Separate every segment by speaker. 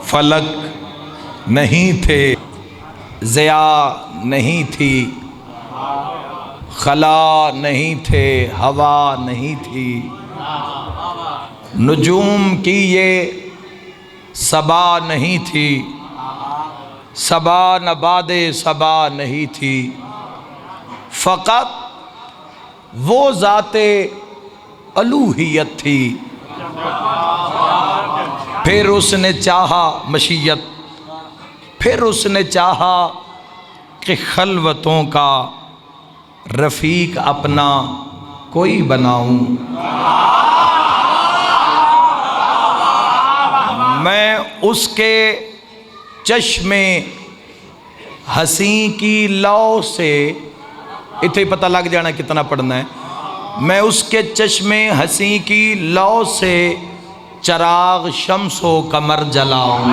Speaker 1: फलक नहीं थे, ज़िया नहीं थी, खला नहीं थे, हवा नहीं थी, नुजूम की ये सबा नहीं थी, सबा नबादे सबा नहीं थी, फ़कत वो ज़ाते अलूहियत थी। फिर उसने चाहा मशीयत, फिर उसने चाहा कि खलवतों का रफ़ीक अपना कोई बनाऊं। मैं उसके चश्मे हसी की लौ से, इतने पता लग जाना कितना पढ़ना है। मैं उसके चश्मे हसी की लौ से चराग शम्सो कमर जलाऊं।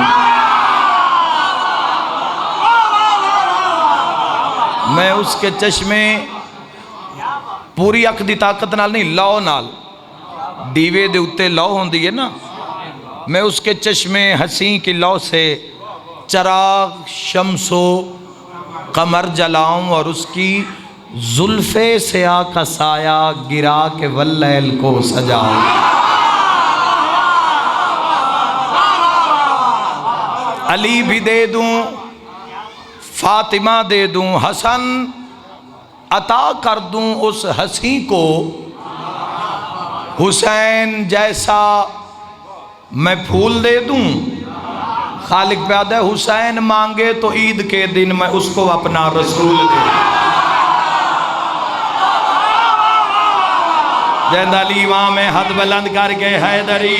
Speaker 1: मैं उसके चश्मे पूरी अख दी ताकत नाल नहीं, लौ नाल, दीवे दे उत्ते लौ होंदी है ना, मैं उसके चश्मे हसी की लौ से चराग शम्सो कमर जलाऊं और उसकी जुल्फे सया का साया गिरा के वल्लैल को सजाऊं। अली भी दे दूं, फातिमा दे दूं, हसन अता कर दूं उस हसी को, हुसैन जैसा मैं फूल दे दूं। खालिक प्यादा हुसैन मांगे तो ईद के दिन मैं उसको अपना रसूल दे दूं। जैंद अली वहां में हद बुलंद करके हैदरी।